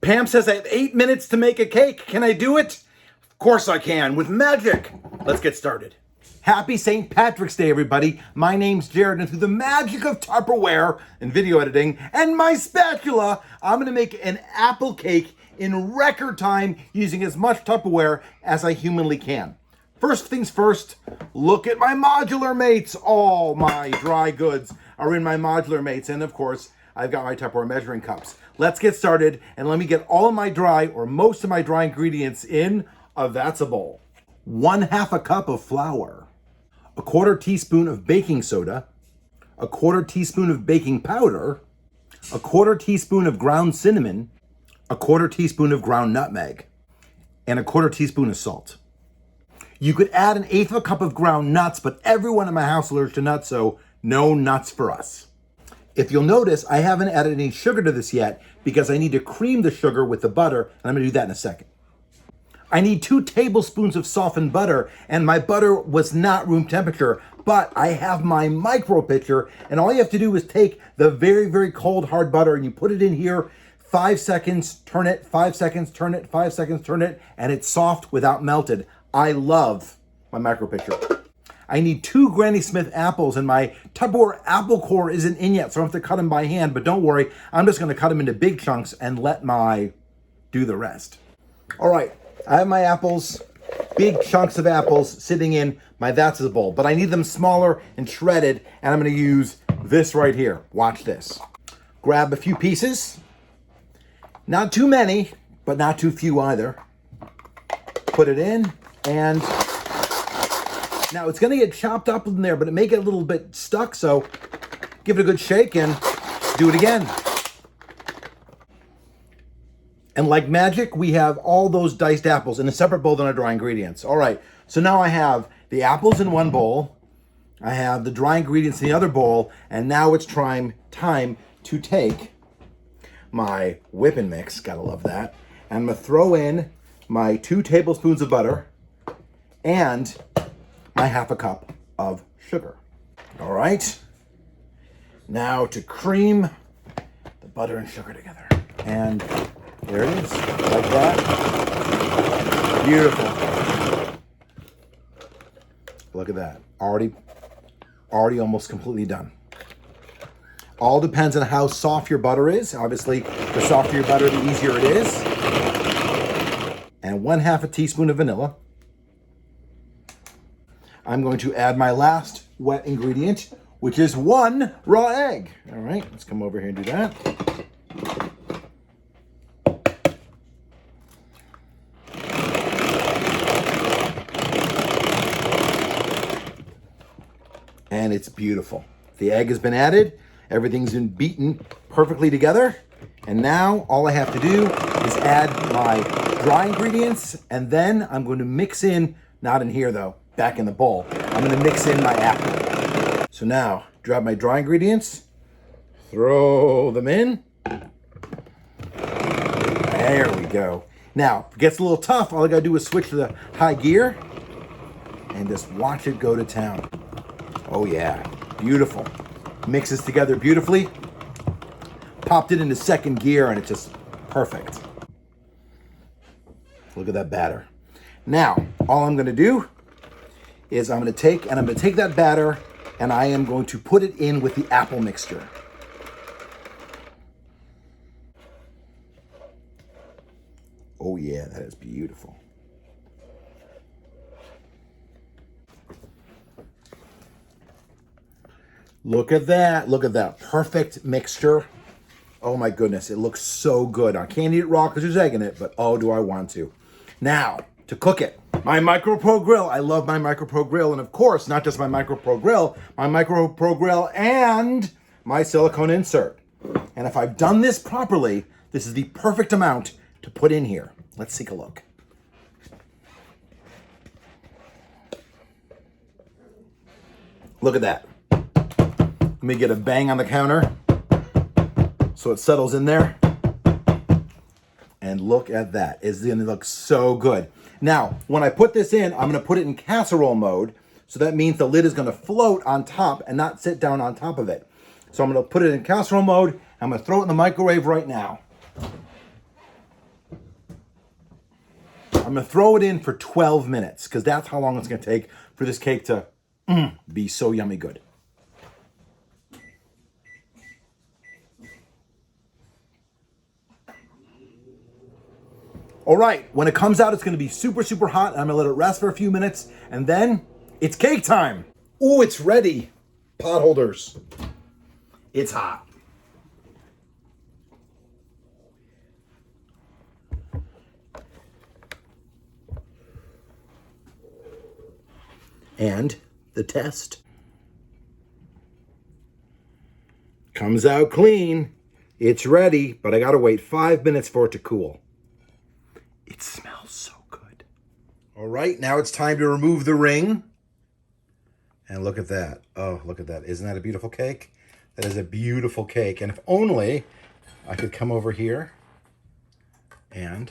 Pam says I have 8 minutes to make a cake. Can I do it? Of course I can, with magic. Let's get started. Happy St. Patrick's Day, everybody. My name's Jared, and through the magic of Tupperware and video editing and my spatula, I'm gonna make an apple cake in record time using as much Tupperware as I humanly can. First things first, look at my modular mates. All my dry goods are in my modular mates, and of course, I've got my Tupperware measuring cups. Let's get started, and let me get all of my dry, or most of my dry ingredients in that's a bowl. 1/2 cup of flour, 1/4 teaspoon of baking soda, 1/4 teaspoon of baking powder, 1/4 teaspoon of ground cinnamon, 1/4 teaspoon of ground nutmeg, and 1/4 teaspoon of salt. You could add 1/8 cup of ground nuts, but everyone in my house is allergic to nuts, so no nuts for us. If you'll notice, I haven't added any sugar to this yet because I need to cream the sugar with the butter, and I'm gonna do that in a second. I need 2 tablespoons of softened butter, and my butter was not room temperature, but I have my micro pitcher, and all you have to do is take the very, very cold hard butter and you put it in here, 5 seconds, turn it, 5 seconds, turn it, 5 seconds, turn it, and it's soft without melted. I love my micro pitcher. I need 2 Granny Smith apples, and my Tupperware apple core isn't in yet, so I have to cut them by hand, but don't worry, I'm just gonna cut them into big chunks and let do the rest. All right. I have my apples, big chunks of apples sitting in my that's a bowl, but I need them smaller and shredded, and I'm gonna use this right here. Watch this. Grab a few pieces, not too many, but not too few either. Put it in, and now it's gonna get chopped up in there, but it may get a little bit stuck, so give it a good shake and do it again. And like magic, we have all those diced apples in a separate bowl than our dry ingredients. All right, so now I have the apples in one bowl, I have the dry ingredients in the other bowl, and now it's time to take my whipping mix, gotta love that, and I'm gonna throw in my 2 tablespoons of butter and my 1/2 cup of sugar. All right, now to cream the butter and sugar together. And there it is, like that. Beautiful. Look at that. Already almost completely done. All depends on how soft your butter is. Obviously, the softer your butter, the easier it is. And 1/2 teaspoon of vanilla. I'm going to add my last wet ingredient, which is 1 raw egg. All right, let's come over here and do that. And it's beautiful. The egg has been added, everything's been beaten perfectly together, and now all I have to do is add my dry ingredients, and then I'm going to mix in, not in here though, back in the bowl, I'm going to mix in my apple. So now, grab my dry ingredients, throw them in. There we go. Now, if it gets a little tough, all I gotta do is switch to the high gear and just watch it go to town. Oh yeah, beautiful. Mixes together beautifully. Popped it into second gear and it's just perfect. Look at that batter. Now, all I'm gonna do is I'm gonna take that batter and I am going to put it in with the apple mixture. Oh yeah, that is beautiful. Look at that perfect mixture. Oh my goodness, it looks so good. I can't eat it raw because there's egg in it, but oh, do I want to. Now, to cook it, my MicroPro Grill. I love my MicroPro Grill, and of course, not just my MicroPro Grill and my silicone insert. And if I've done this properly, this is the perfect amount to put in here. Let's take a look. Look at that. Let me get a bang on the counter so it settles in there. And look at that. It's gonna look so good. Now, when I put this in, I'm gonna put it in casserole mode. So that means the lid is gonna float on top and not sit down on top of it. So I'm gonna put it in casserole mode. I'm gonna throw it in the microwave right now. I'm gonna throw it in for 12 minutes because that's how long it's gonna take for this cake to be so yummy good. All right, when it comes out, it's gonna be super, super hot. I'm gonna let it rest for a few minutes, and then it's cake time. Ooh, it's ready. Pot holders. It's hot. And the test. Comes out clean. It's ready, but I gotta wait 5 minutes for it to cool. It smells so good. All right, now it's time to remove the ring. And look at that. Oh, look at that. Isn't that a beautiful cake? That is a beautiful cake. And if only I could come over here and,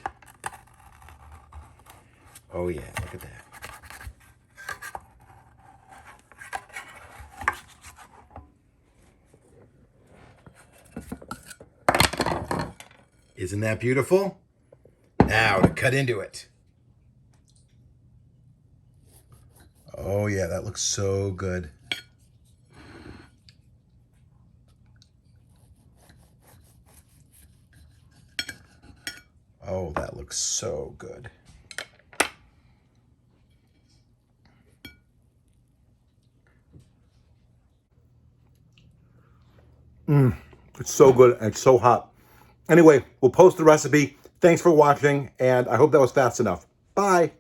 oh yeah, look at that. Isn't that beautiful? Now to cut into it. Oh yeah, that looks so good. Oh, that looks so good. It's so good and it's so hot. Anyway, we'll post the recipe. Thanks for watching, and I hope that was fast enough. Bye.